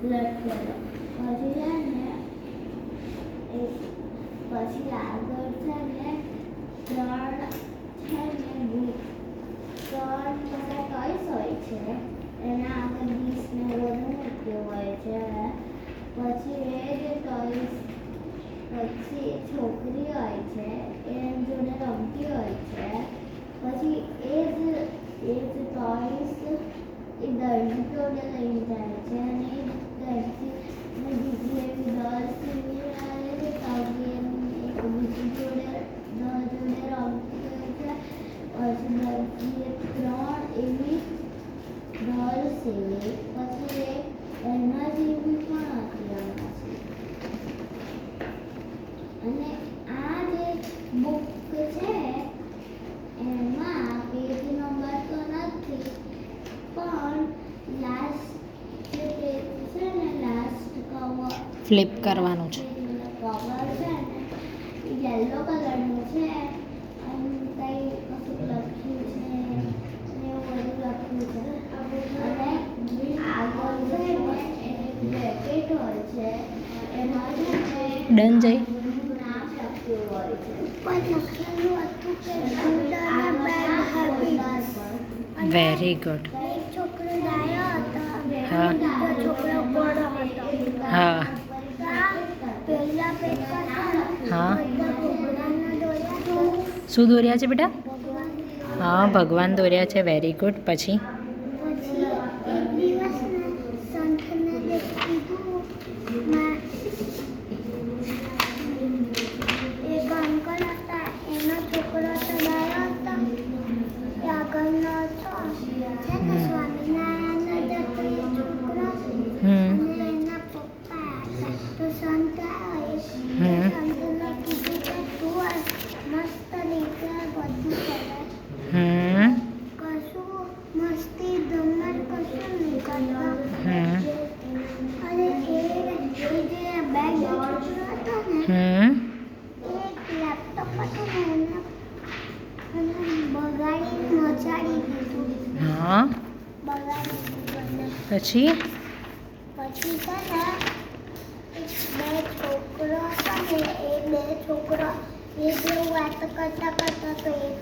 લખેલો. પછી છે ને પછી આગળ છે ને ત્રણ છે ને ત્રણ બધા ટોયસ હોય છે, એના આગળ ડીશ ને બધું મૂક્યું હોય છે. પછી એ જે ટોયસ પછી છોકરી હોય છે એની જોડે રમતી હોય છે. પછી એ જ ટોયસ એ દર્જી જોડે લઈને જાય છે અને એ દર્જી બીજી એવી ડોલ સીવી આવે છે તો એક બીજી જોડે રમતી હોય છે. પછી દર્જીએ ત્રણ એવી ડોલ સીવી, પછી એના જેવી પણ હતી અને આ જે બુક છે એમાં પેજ નંબર તો નથી પણ લાસ્ટ જે પેજ છે ને લાસ્ટ કવર ફ્લિપ કરવાનું છે. કવર છે ને એ યલો કલરનું છે અને કંઈ કશું લખ્યું છે ને એવું બધું લખ્યું છે. અને આગળ છે ને એક બ્રેકેટ હોય છે એમાં છે ને ડન જઈ નામ લખ્યું હોય છે. પણ લખેલું હતું કે ગુડ અને બેડ હેબિટ્સ. Very good. એક છોકરો ડાયો હતો, હા. બીજો છોકરો ગોળો હતો. હા પહેલા પેજ પર હા. બધા ભગવાનના દોર્યા શું દોર્યા છે બેટા? ભગવાન. હા, ભગવાન દોર્યા છે. Very good. પછી પછી એક દિવસ ને સંતને કીધું એક અંકલ હતા એનો છોકરો તો ડાયો હતો એ આગળનો હતો છે ને સ્વામિનારાયણનો જતો એ છોકરો અને એના પપ્પા હતા. તો સંત આવ્યો સંતને કીધું કે તું મસ્ત રીતે બધું કરે કશું મસ્તી ધમાલ કશું નહીં કરતા. અને એ જે બેગ છોકરો હતો ને એક લેપટોપ હતું ને એને બગાડીને મચાડી દીધું. હા. બગાડી દીધું. પછી પછી છે ને બે છોકરો હતા ને એ બે છોકરો એ જેવું વાત કરતા તો એક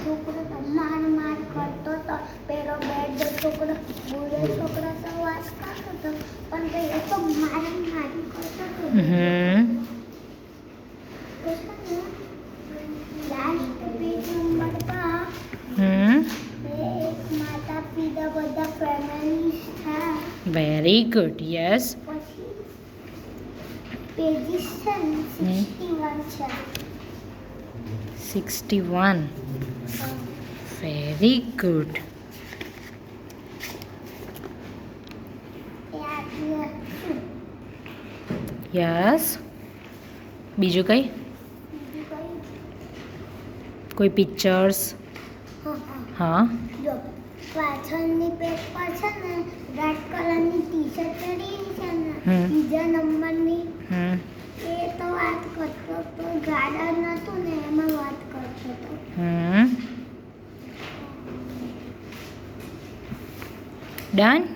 છોકરો તો માર કરતો હતો. પેલો બેડ છોકરો બુઢો છોકરો તો વાત કરતો હતો પણ એ તો માર કરતો હતો. લાસ્ટ પેજ નંબર પર એક માતા પિતા બધા ફેમિલીસ હતા. Very good. યસ. પછી પેજીસ છે ને 61 છે. 61. Very good. યસ. બીજું કંઈ? કોઈ પિક્ચર્સ? હા. જો પાછળની પેજ પર છે ને રેડ કલરની ટી-શર્ટ પહેરી છે ને બીજા નંબરની એ તો વાત કરતો તો ગાર્ડન હતું ને એમાં વાત કરતો હતો. ડન.